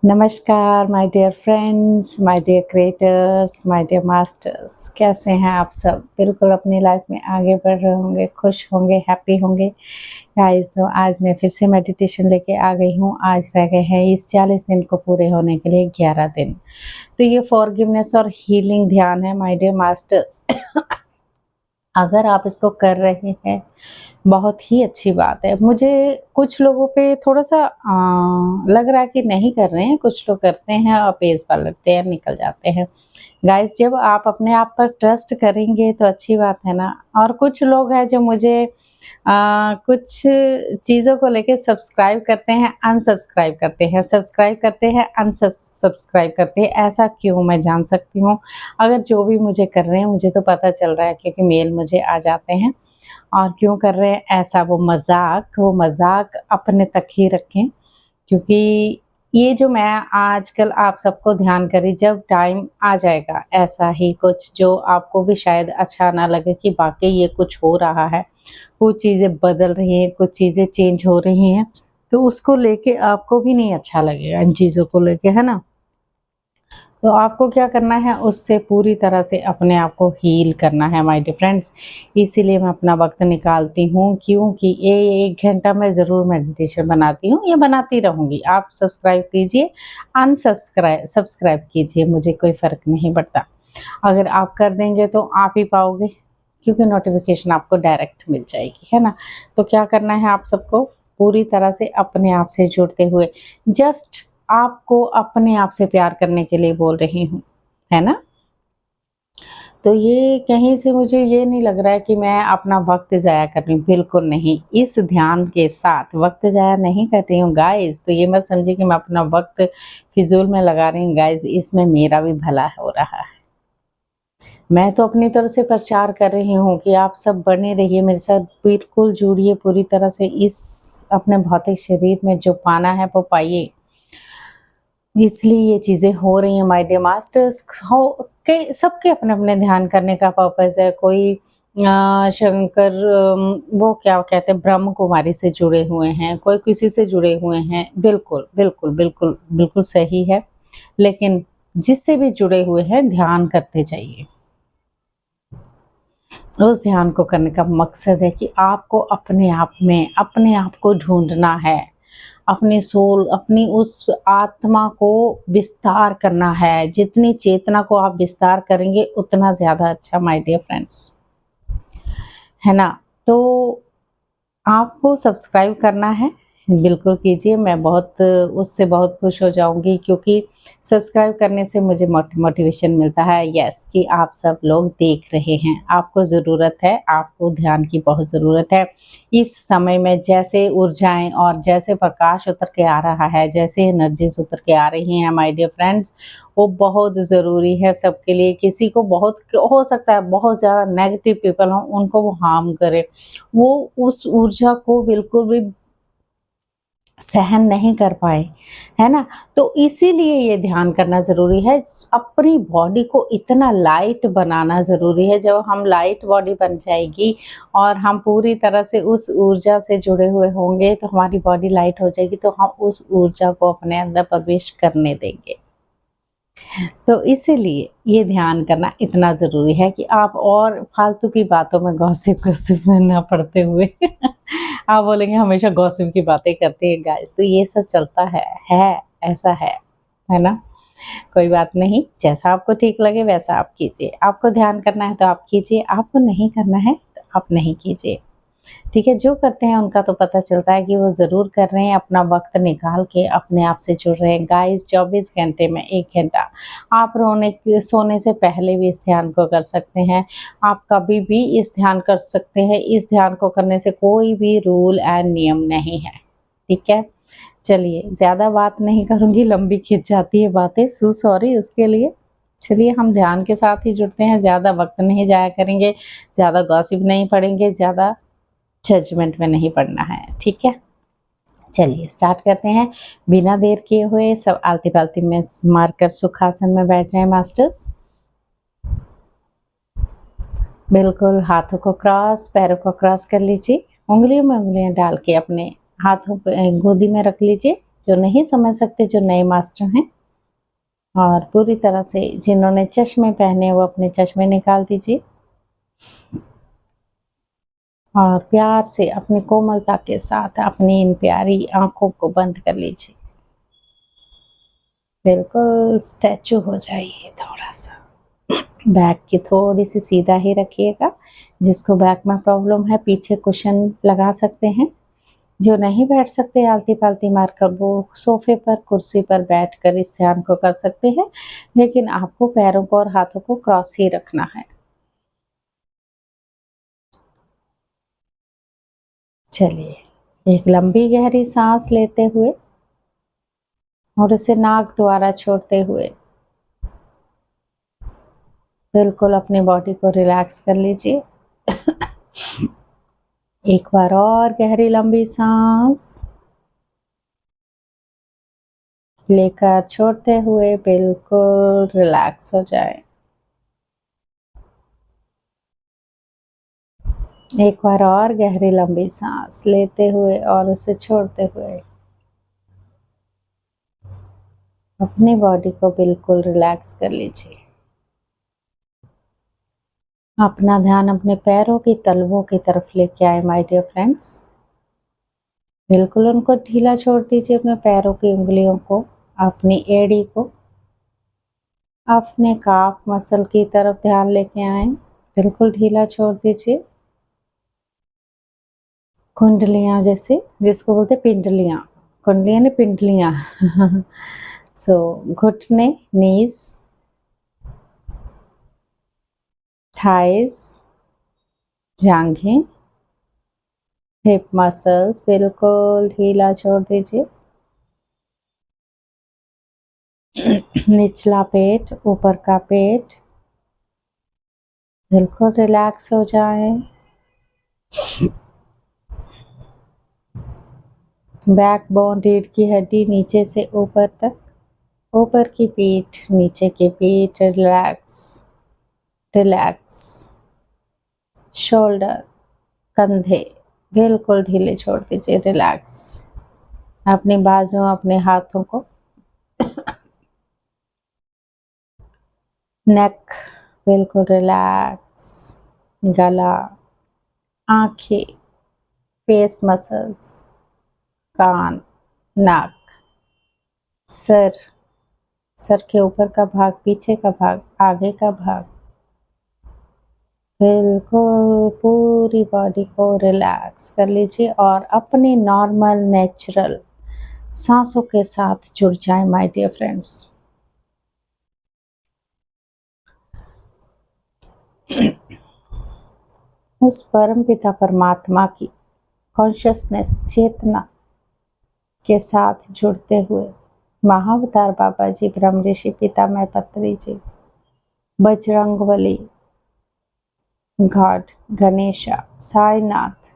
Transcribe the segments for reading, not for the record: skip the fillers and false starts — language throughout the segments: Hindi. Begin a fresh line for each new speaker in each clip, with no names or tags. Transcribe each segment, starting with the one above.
नमस्कार my dear friends, my dear creators, my dear masters. कैसे हैं आप सब? बिल्कुल अपनी लाइफ में आगे बढ़ रहे होंगे, खुश होंगे, हैप्पी होंगे। गाइस, तो आज मैं फिर से मेडिटेशन लेके आ गई हूँ। आज रह गए हैं इस 40 दिन को पूरे होने के लिए 11 दिन। तो ये फॉरगिवनेस और हीलिंग ध्यान है माय डियर मास्टर्स। अगर आप इसको कर रहे हैं, बहुत ही अच्छी बात है। मुझे कुछ लोगों पे थोड़ा-सा लग रहा है कि नहीं कर रहे हैं, कुछ लोग करते हैं और पेस पलटते हैं, निकल जाते हैं। गाइस, जब आप अपने आप पर ट्रस्ट करेंगे तो अच्छी बात है ना। और कुछ लोग हैं जो मुझे कुछ चीज़ों को लेके सब्सक्राइब करते हैं, अनसब्सक्राइब करते हैं, सब्सक्राइब करते हैं, सब्सक्राइब करते हैं। ऐसा क्यों, मैं जान सकती हूँ? अगर जो भी मुझे कर रहे हैं, मुझे तो पता चल रहा है क्योंकि मेल मुझे आ जाते हैं। और क्यों कर रहे हैं ऐसा? वो मज़ाक अपने तक ही रखें, क्योंकि ये जो मैं आजकल आप सबको ध्यान करें, जब टाइम आ जाएगा ऐसा ही कुछ जो आपको भी शायद अच्छा ना लगे कि वाक़ई ये कुछ हो रहा है, कुछ चीज़ें बदल रही हैं, कुछ चीज़ें चेंज हो रही हैं, तो उसको लेके आपको भी नहीं अच्छा लगेगा इन चीज़ों को लेके, है ना? तो आपको क्या करना है, उससे पूरी तरह से अपने आप को हील करना है माय डियर फ्रेंड्स। इसीलिए मैं अपना वक्त निकालती हूँ, क्योंकि ये 1 घंटा मैं ज़रूर मेडिटेशन बनाती हूँ, ये बनाती रहूँगी। आप सब्सक्राइब कीजिए, सब्सक्राइब कीजिए, मुझे कोई फ़र्क नहीं पड़ता। अगर आप कर देंगे तो आप ही पाओगे, क्योंकि नोटिफिकेशन आपको डायरेक्ट मिल जाएगी, है ना? तो क्या करना है आप सबको, पूरी तरह से अपने आप से जुड़ते हुए, जस्ट आपको अपने आप से प्यार करने के लिए बोल रही हूँ, है ना? तो ये कहीं से मुझे ये नहीं लग रहा है कि मैं अपना वक्त ज़ाया कर रही हूँ, बिल्कुल नहीं। इस ध्यान के साथ वक्त ज़ाया नहीं कर रही हूँ गाइज़, तो ये मत समझिए कि मैं अपना वक्त फिज़ूल में लगा रही हूँ गाइज़, इसमें मेरा भी भला हो रहा है। मैं तो अपनी तरफ से प्रचार कर रही हूँ कि आप सब बने रहिए मेरे साथ, बिल्कुल जुड़िए पूरी तरह से। इस अपने भौतिक शरीर में जो पाना है वो पाइए, इसलिए ये चीज़ें हो रही हैं माय डियर मास्टर्स। हो के सबके अपने-अपने ध्यान करने का पर्पस है। कोई शंकर वो क्या कहते हैं, ब्रह्म कुमारी से जुड़े हुए हैं, कोई किसी से जुड़े हुए हैं। बिल्कुल, बिल्कुल, बिल्कुल, बिल्कुल सही है। लेकिन जिससे भी जुड़े हुए हैं, ध्यान करते जाइए। उस ध्यान को करने का मकसद है कि आपको अपने आप में अपने आप को ढूँढना है। अपनी सोल, अपनी उस आत्मा को विस्तार करना है। जितनी चेतना को आप विस्तार करेंगे उतना ज़्यादा अच्छा माय डियर फ्रेंड्स, है ना? तो आपको सब्सक्राइब करना है, बिल्कुल कीजिए। मैं बहुत उससे बहुत खुश हो जाऊँगी, क्योंकि सब्सक्राइब करने से मुझे मोटिवेशन मिलता है, यस, कि आप सब लोग देख रहे हैं। आपको ज़रूरत है, आपको ध्यान की बहुत ज़रूरत है। इस समय में जैसे ऊर्जाएँ और जैसे प्रकाश उतर के आ रहा है, जैसे एनर्जीज़ उतर के आ रही हैं माय डियर फ्रेंड्स, वो बहुत ज़रूरी है सबके लिए। किसी को बहुत हो सकता है बहुत ज़्यादा नेगेटिव पीपल हों, उनको वो हार्म करे। वो उस ऊर्जा को बिल्कुल भी सहन नहीं कर पाए, है ना? तो इसीलिए ये ध्यान करना ज़रूरी है। अपनी बॉडी को इतना लाइट बनाना ज़रूरी है। जब हम लाइट बॉडी बन जाएगी और हम पूरी तरह से उस ऊर्जा से जुड़े हुए होंगे, तो हमारी बॉडी लाइट हो जाएगी, तो हम उस ऊर्जा को अपने अंदर प्रवेश करने देंगे। तो इसीलिए ये ध्यान करना इतना ज़रूरी है कि आप और फालतू की बातों में गॉसिप में ना पड़ते हुए आप बोलेंगे हमेशा गॉसिप की बातें करते हैं गाइस, तो ये सब चलता है, ऐसा है ना? कोई बात नहीं, जैसा आपको ठीक लगे वैसा आप कीजिए। आपको ध्यान करना है तो आप कीजिए, आपको नहीं करना है तो आप नहीं कीजिए। ठीक है, जो करते हैं उनका तो पता चलता है कि वो ज़रूर कर रहे हैं, अपना वक्त निकाल के अपने आप से जुड़ रहे हैं। गाइस, 24 घंटे में 1 घंटा आप सोने से पहले भी इस ध्यान को कर सकते हैं। आप कभी भी इस ध्यान कर सकते हैं। इस ध्यान को करने से कोई भी रूल एंड नियम नहीं है, ठीक है? चलिए, ज़्यादा बात नहीं करूँगी, लंबी खिंच जाती है बातें, सॉरी उसके लिए। चलिए, हम ध्यान के साथ ही जुड़ते हैं, ज़्यादा वक्त नहीं ज़ाया करेंगे, ज़्यादा गॉसिप नहीं पढ़ेंगे, ज़्यादा जजमेंट में नहीं पड़ना है, ठीक है? चलिए स्टार्ट करते हैं। बिना देर किए हुए सब आलती-पालती में मारकर सुखासन में बैठ जाएँ मास्टर्स। बिल्कुल हाथों को क्रॉस, पैरों को क्रॉस कर लीजिए। उँगलियों में उँगलियाँ डाल के अपने हाथों पे गोदी में रख लीजिए। जो नहीं समझ सकते, जो नए मास्टर हैं, और पूरी तरह से जिन्होंने चश्मे पहने वो अपने चश्मे निकाल दीजिए और प्यार से अपनी कोमलता के साथ अपनी इन प्यारी आंखों को बंद कर लीजिए। बिल्कुल स्टैचू हो जाइए। थोड़ा सा बैक की थोड़ी सी सीधा ही रखिएगा। जिसको बैक में प्रॉब्लम है पीछे कुशन लगा सकते हैं। जो नहीं बैठ सकते आलती पालती मारकर वो सोफे पर कुर्सी पर बैठकर इस ध्यान को कर सकते हैं, लेकिन आपको पैरों को और हाथों को क्रॉस ही रखना है। चलिए, एक लंबी गहरी सांस लेते हुए और उसे नाक द्वारा छोड़ते हुए बिल्कुल अपनी बॉडी को रिलैक्स कर लीजिए। एक बार और गहरी लंबी सांस लेकर छोड़ते हुए बिल्कुल रिलैक्स हो जाए। एक बार और गहरी लंबी सांस लेते हुए और उसे छोड़ते हुए अपनी बॉडी को बिल्कुल रिलैक्स कर लीजिए। अपना ध्यान अपने पैरों की तलवों की तरफ लेके आए माय डियर फ्रेंड्स। बिल्कुल उनको ढीला छोड़ दीजिए, अपने पैरों की उंगलियों को, अपनी एड़ी को अपने काफ मसल की तरफ ध्यान लेके आए। बिल्कुल ढीला छोड़ दीजिए। कुंडलियां जैसे, जिसको बोलते पिंडलियां, कुंडलियां ने पिंडलियां। सो घुटने, नीज, थाइज, जांघें, हिप मसल्स बिल्कुल ढीला छोड़ दीजिए। निचला पेट, ऊपर का पेट बिल्कुल रिलैक्स हो जाए। बैकबोन, रीढ़ की हड्डी नीचे से ऊपर तक, ऊपर की पीठ, नीचे की पीठ रिलैक्स रिलैक्स। शोल्डर, कंधे बिल्कुल ढीले छोड़ दीजिए, रिलैक्स। अपनी बाजुओं, अपने हाथों को, नेक बिल्कुल रिलैक्स। गला, आंखें, फेस मसल्स, कान, नाक, सर, सर के ऊपर का भाग, पीछे का भाग, आगे का भाग, बिल्कुल पूरी बॉडी को रिलैक्स कर लीजिए और अपने नॉर्मल नेचुरल सांसों के साथ जुड़ जाए माय डियर फ्रेंड्स। उस परम पिता परमात्मा की कॉन्शियसनेस, चेतना के साथ जुड़ते हुए महाअवतार बाबा जी, ब्रह्म ऋषि पितामह पत्री जी, बजरंगबली, गॉड, गणेशा, साईनाथ,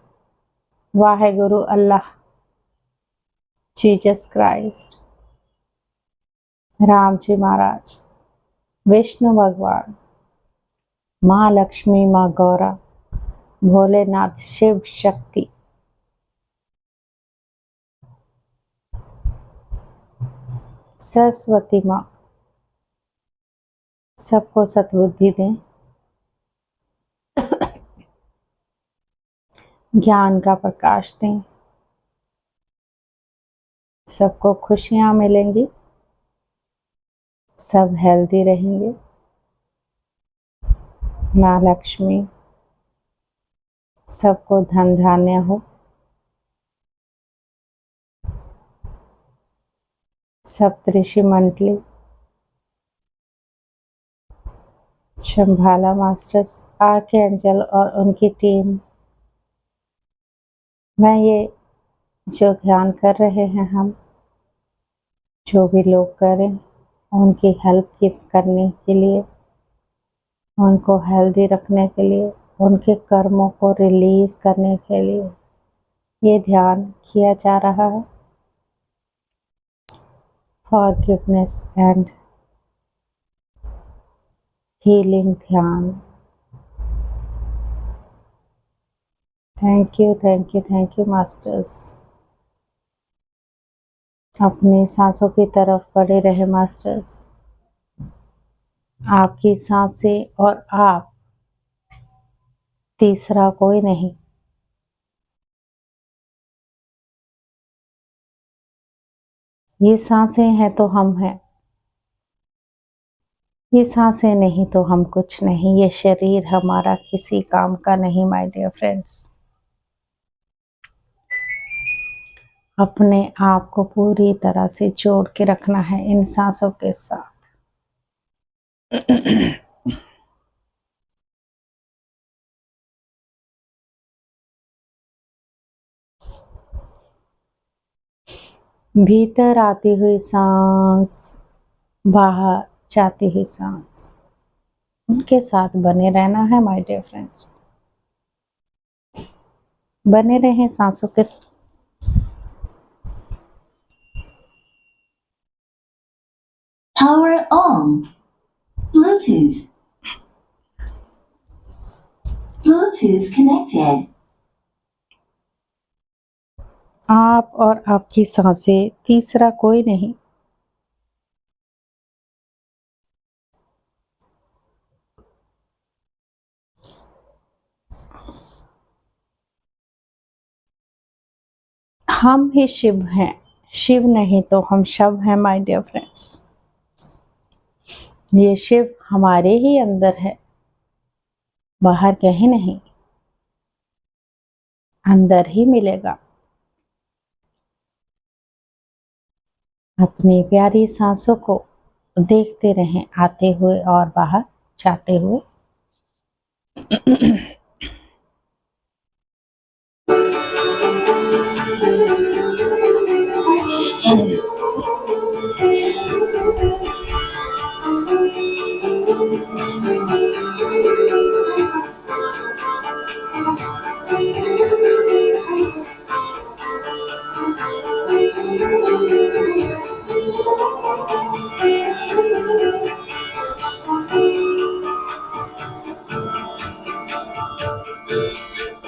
वाहेगुरु अल्लाह, जीसस क्राइस्ट, राम जी महाराज, विष्णु भगवान, माँ लक्ष्मी, माँ गौरा, भोलेनाथ, शिव शक्ति, सरस्वती माँ, सबको सद्बुद्धि दें, ज्ञान का प्रकाश दें, सबको खुशियाँ मिलेंगी, सब हेल्दी रहेंगे। माँ लक्ष्मी सबको धन धान्य हो, सप्तऋषि मंडली, शंभाला मास्टर्स, आर्कएंजल और उनकी टीम, मैं ये जो ध्यान कर रहे हैं हम, जो भी लोग करें, उनकी हेल्प की करने के लिए, उनको हेल्दी रखने के लिए, उनके कर्मों को रिलीज करने के लिए ये ध्यान किया जा रहा है। फॉरगिवनेस एंड हीलिंग ध्यान। Thank you, thank you, thank you masters. अपनी सांसों की तरफ बढ़े रहे मास्टर्स। आपकी सांसें और आप, तीसरा कोई नहीं। ये सांसें हैं तो हम हैं, ये सांसें नहीं तो हम कुछ नहीं, ये शरीर हमारा किसी काम का नहीं माय डियर फ्रेंड्स। अपने आप को पूरी तरह से जोड़ के रखना है इन सांसों के साथ। भीतर आती हुई सांस, बाहर जाती हुई सांस, उनके साथ बने रहना है माय डियर फ्रेंड्स। बने रहें सांसों के साथ।
Power on. Bluetooth. Bluetooth connected.
आप और आपकी सांसें, तीसरा कोई नहीं। हम ही शिव हैं, शिव नहीं तो हम शव हैं माय डियर फ्रेंड्स। ये शिव हमारे ही अंदर है, बाहर कहीं नहीं, अंदर ही मिलेगा। अपनी प्यारी सांसों को देखते रहें, आते हुए और बाहर जाते हुए।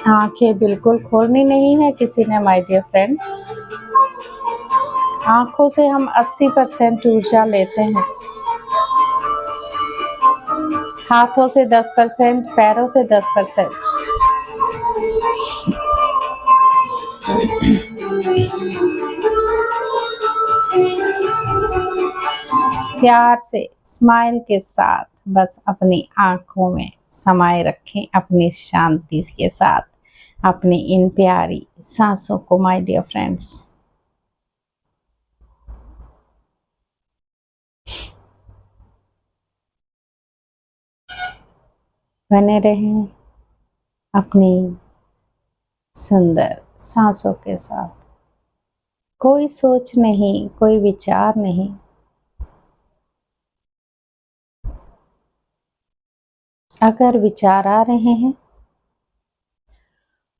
आंखें बिल्कुल खोलनी नहीं है किसी ने माय डियर फ्रेंड्स। आंखों से हम 80% ऊर्जा लेते हैं, हाथों से 10%, पैरों से 10%। प्यार से, स्माइल के साथ बस अपनी आंखों में समाये रखें अपनी शांति के साथ अपनी इन प्यारी सांसों को माय डियर फ्रेंड्स। बने रहें अपनी सुंदर सांसों के साथ। कोई सोच नहीं, कोई विचार नहीं, अगर विचार आ रहे हैं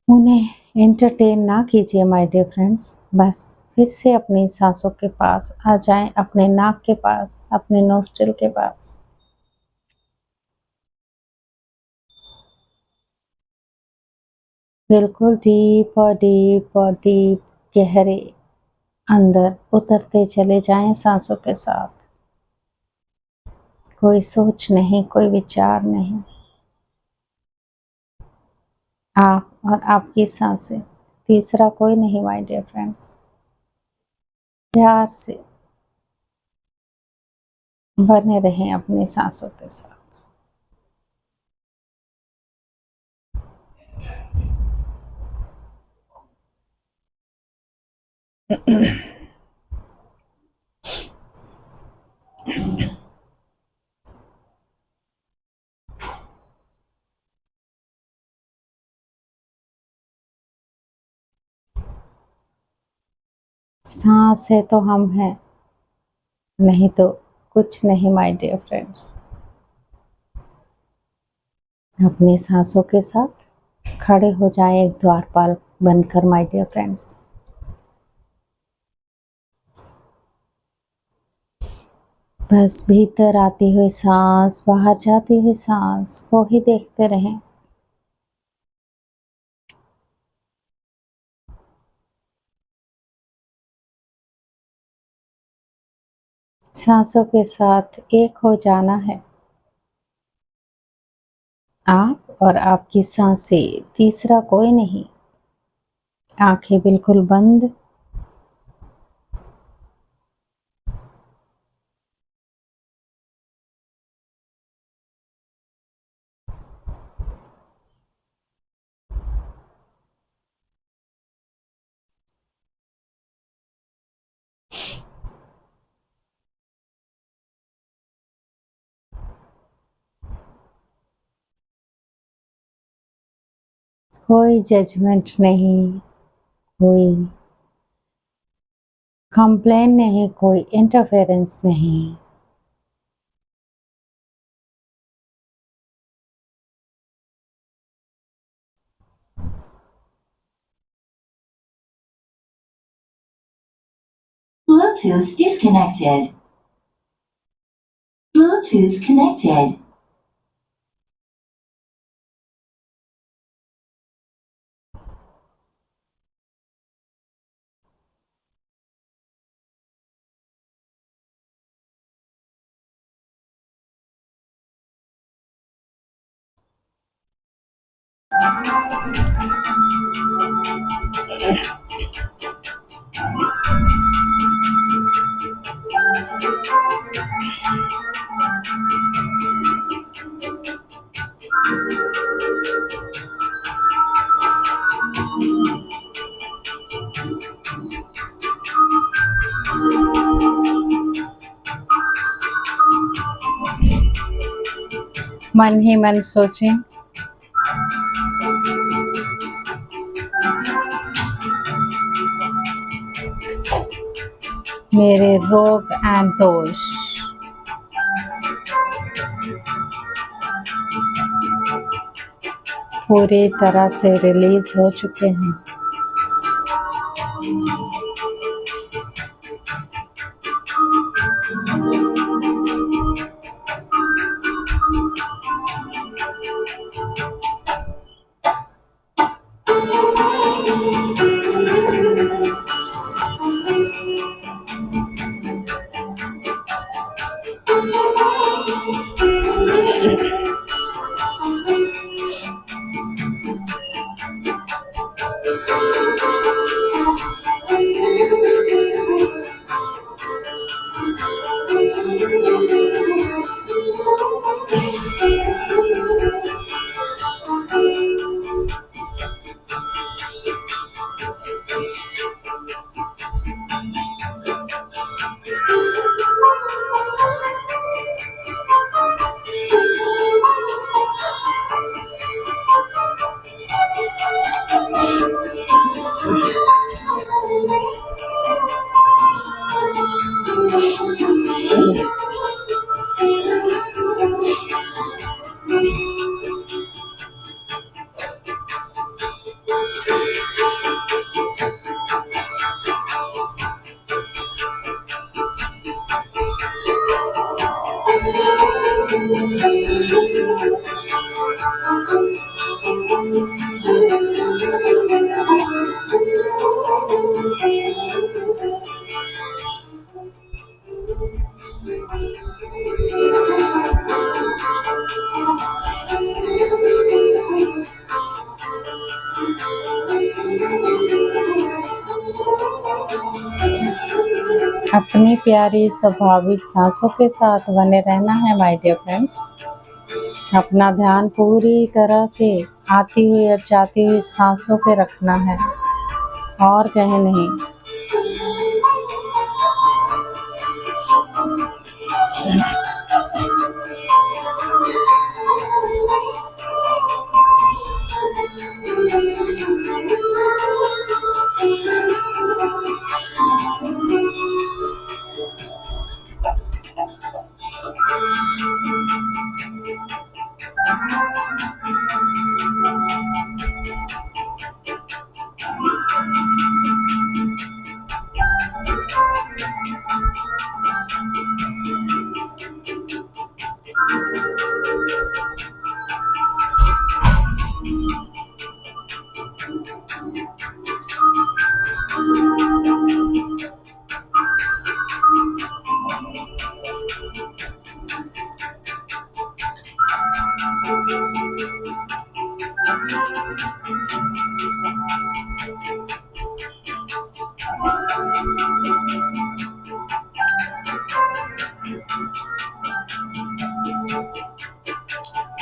उन्हें एंटरटेन ना कीजिए माय डियर फ्रेंड्स। बस फिर से अपनी सांसों के पास आ जाएं, अपने नाक के पास, अपने नोस्ट्रिल के पास। बिल्कुल डीप और डीप और डीप, गहरे अंदर उतरते चले जाएं सांसों के साथ। कोई सोच नहीं, कोई विचार नहीं, आप और आपकी सांसें, तीसरा कोई नहीं माय डियर फ्रेंड्स। प्यार से बने रहें अपनी सांसों के साथ। सांस है तो हम हैं, नहीं तो कुछ नहीं माय डियर फ्रेंड्स। अपनी सांसों के साथ खड़े हो जाएं एक द्वारपाल बनकर माय डियर फ्रेंड्स। बस भीतर आती हुई सांस, बाहर जाती हुई सांस को ही देखते रहें। सांसों के साथ एक हो जाना है। आप और आपकी सांसें, तीसरा कोई नहीं। आंखें बिल्कुल बंद। कोई जजमेंट नहीं, कोई कंप्लेन नहीं, कोई इंटरफेरेंस नहीं।
Bluetooth disconnected. Bluetooth connected.
मन ही मन सोचें, मेरे रोग एंड दोष पूरी तरह से रिलीज हो चुके हैं। अपनी प्यारी स्वाभाविक सांसों के साथ बने रहना है माय डियर फ्रेंड्स। अपना ध्यान पूरी तरह से आती हुई और जाती हुई सांसों पे रखना है और कहीं नहीं।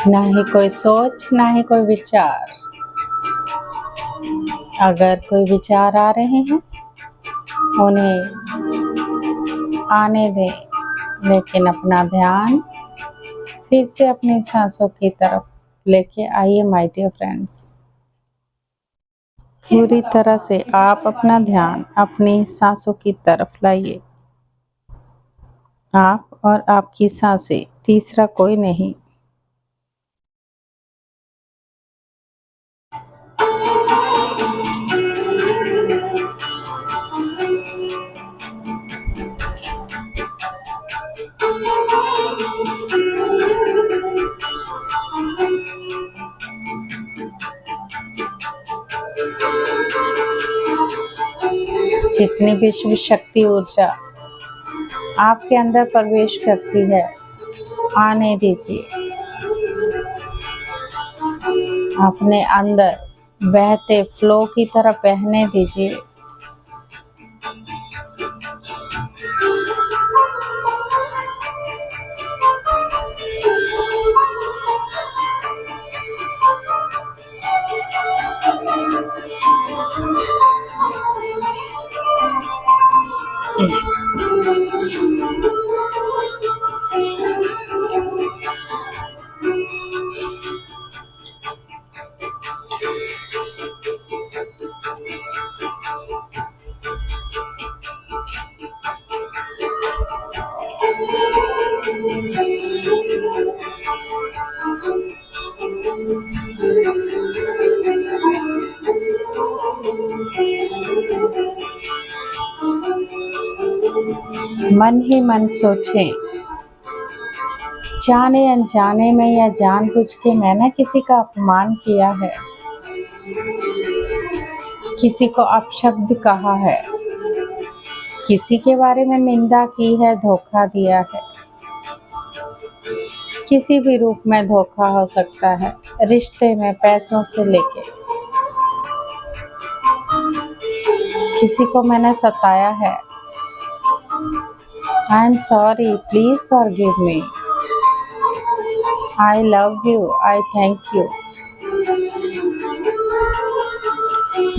ना ही कोई सोच, ना ही कोई विचार। अगर कोई विचार आ रहे हैं उन्हें आने दें, लेकिन अपना ध्यान फिर से अपनी सांसों की तरफ लेके आइए माय डियर फ्रेंड्स। पूरी तरह से आप अपना ध्यान अपनी सांसों की तरफ लाइए। आप और आपकी सांसें, तीसरा कोई नहीं। जितनी विश्व शक्ति ऊर्जा आपके अंदर प्रवेश करती है, आने दीजिए। अपने अंदर बहते फ्लो की तरह बहने दीजिए। मन ही मन सोचें, जाने अनजाने में या जानबूझ के मैंने किसी का अपमान किया है, किसी को अपशब्द कहा है, किसी के बारे में निंदा की है, धोखा दिया है। किसी भी रूप में धोखा हो सकता है, रिश्ते में, पैसों से लेके। किसी को मैंने सताया है। I am sorry, please forgive me. I love you, I thank you.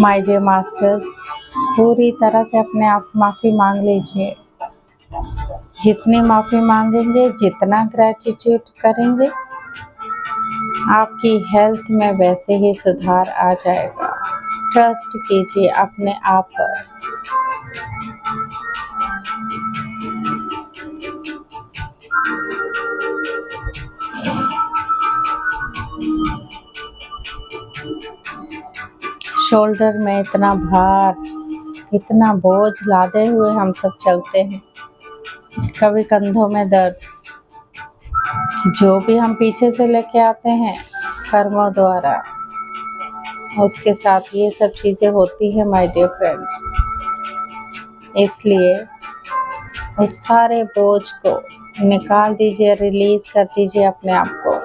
My dear masters, पूरी तरह से अपने आप माफ़ी मांग लीजिए। जितनी माफ़ी मांगेंगे, जितना ग्रैटिट्यूड करेंगे, आपकी हेल्थ में वैसे ही सुधार आ जाएगा। ट्रस्ट कीजिए अपने आप पर। शोल्डर में इतना भार, इतना बोझ लादे हुए हम सब चलते हैं। कभी कंधों में दर्द, जो भी हम पीछे से लेके आते हैं कर्मों द्वारा, उसके साथ ये सब चीज़ें होती हैं माय डियर फ्रेंड्स। इसलिए उस सारे बोझ को निकाल दीजिए, रिलीज कर दीजिए अपने आप को।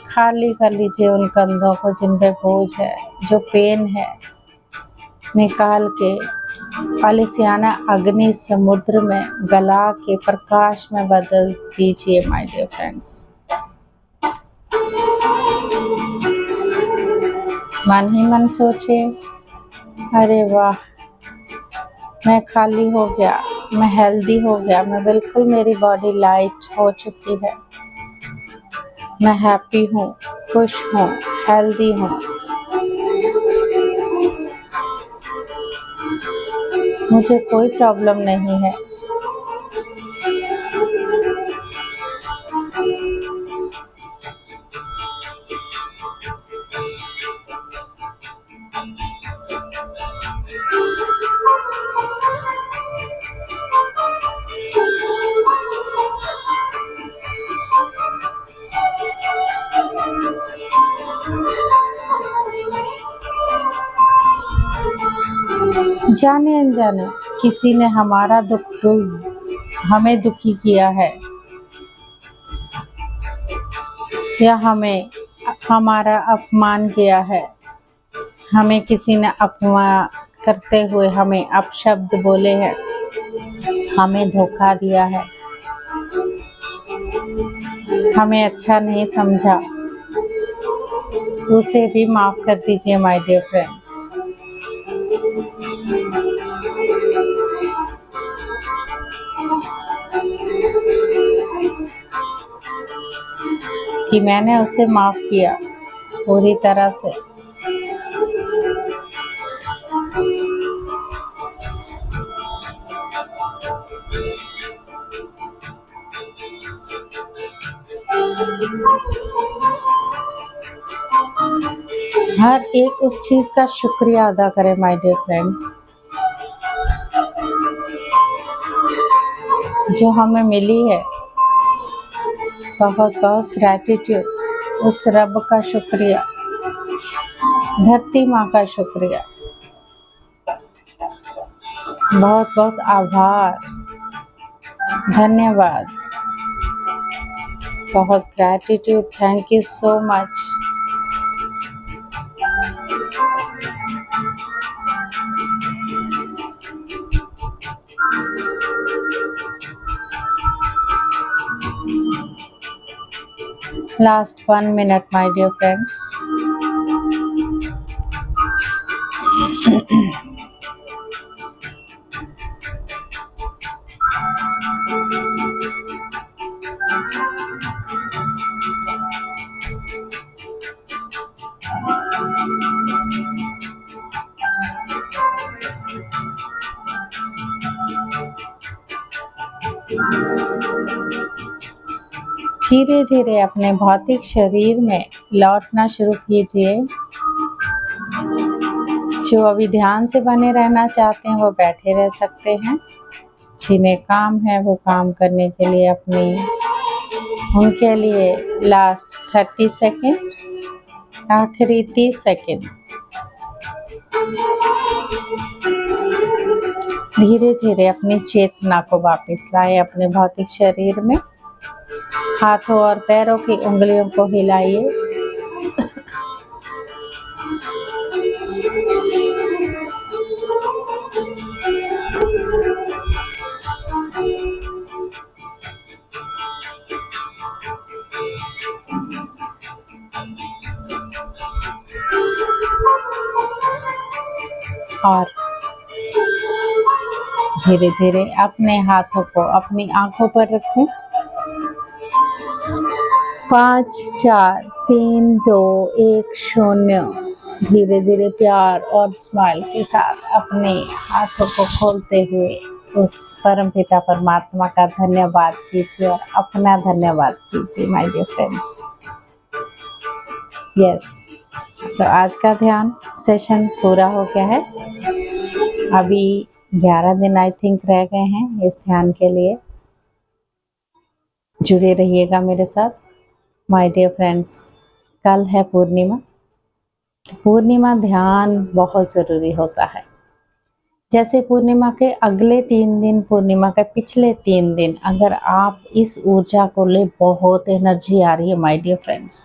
खाली कर लीजिए उन कंधों को जिन पे बोझ है, जो पेन है, निकाल के आलिसियाना अग्नि समुद्र में गला के प्रकाश में बदल दीजिए माय डियर फ्रेंड्स। मन ही मन सोचे, अरे वाह, मैं खाली हो गया, मैं हेल्दी हो गया, मैं बिल्कुल, मेरी बॉडी लाइट हो चुकी है, मैं हैप्पी हूँ, खुश हूँ, हेल्दी हूँ। मुझे कोई प्रॉब्लम नहीं है। जाने अनजाने किसी ने हमारा हमें दुखी किया है, या हमें हमारा अपमान किया है, हमें किसी ने अपमान करते हुए हमें अपशब्द बोले हैं, हमें धोखा दिया है, हमें अच्छा नहीं समझा, उसे भी माफ कर दीजिए माय डियर फ्रेंड्स। कि मैंने उसे माफ किया पूरी तरह से। हर एक उस चीज का शुक्रिया अदा करें माय डियर फ्रेंड्स जो हमें मिली है। बहुत बहुत ग्रैटिट्यूड, उस रब का शुक्रिया, धरती माँ का शुक्रिया, बहुत बहुत आभार, धन्यवाद, बहुत gratitude, thank you so much. Last 1 minute, my dear friends. धीरे धीरे अपने भौतिक शरीर में लौटना शुरू कीजिए। जो अभी ध्यान से बने रहना चाहते हैं वो बैठे रह सकते हैं। जिन्हें काम है वो काम करने के लिए उनके लिए लास्ट 30 सेकेंड, आखिरी 30 सेकेंड। धीरे धीरे अपनी चेतना को वापस लाएं अपने भौतिक शरीर में। हाथों और पैरों की उंगलियों को हिलाइए। और धीरे धीरे अपने हाथों को अपनी आंखों पर रखें। 5 4 3 2 1 0। धीरे धीरे प्यार और स्माइल के साथ अपने हाथों को खोलते हुए उस परमपिता परमात्मा का धन्यवाद कीजिए और अपना धन्यवाद कीजिए माय डियर फ्रेंड्स। यस, तो आज का ध्यान सेशन पूरा हो गया है। अभी 11 दिन आई थिंक रह गए हैं इस ध्यान के लिए। जुड़े रहिएगा मेरे साथ माय डियर फ्रेंड्स। कल है पूर्णिमा। पूर्णिमा ध्यान बहुत ज़रूरी होता है। जैसे पूर्णिमा के अगले 3 दिन, पूर्णिमा के पिछले 3 दिन अगर आप इस ऊर्जा को ले, बहुत एनर्जी आ रही है माय डियर फ्रेंड्स।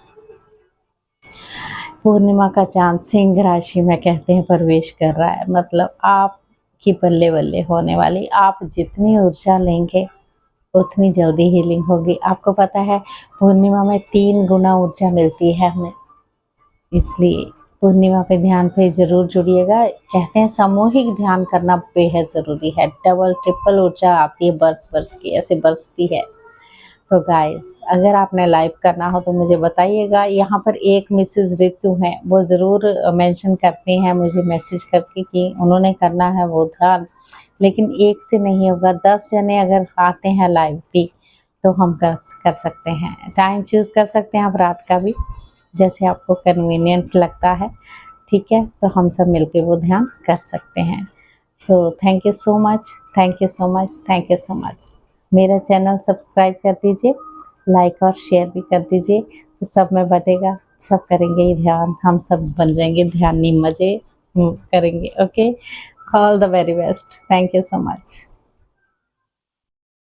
पूर्णिमा का चांद सिंह राशि में कहते हैं प्रवेश कर रहा है, मतलब आपकी बल्ले बल्ले होने वाली। आप जितनी ऊर्जा लेंगे उतनी जल्दी हीलिंग होगी। आपको पता है पूर्णिमा में 3 गुना ऊर्जा मिलती है हमें, इसलिए पूर्णिमा पे ध्यान पे ज़रूर जुड़िएगा। कहते हैं सामूहिक ध्यान करना बेहद ज़रूरी है। डबल ट्रिपल ऊर्जा आती है, बरस की ऐसे बरसती है। तो गाइस, अगर आपने लाइव करना हो तो मुझे बताइएगा। यहाँ पर एक मिसेस ऋतु हैं, वो ज़रूर मेंशन करती हैं मुझे मैसेज करके कि उन्होंने करना है वो ध्यान, लेकिन एक से नहीं होगा। 10 जने अगर आते हैं लाइव भी तो हम कर सकते हैं। टाइम चूज़ कर सकते हैं आप रात का भी, जैसे आपको कन्वीनियंट लगता है। ठीक है, तो हम सब मिलके वो ध्यान कर सकते हैं। So thank you so much, thank you so much, thank you so much. मेरा चैनल सब्सक्राइब कर दीजिए, लाइक और शेयर भी कर दीजिए, तो सब में बटेगा। सब करेंगे ये ध्यान, हम सब बन जाएंगे ध्यानी, मज़े करेंगे। Okay, all the very best. Thank you so much.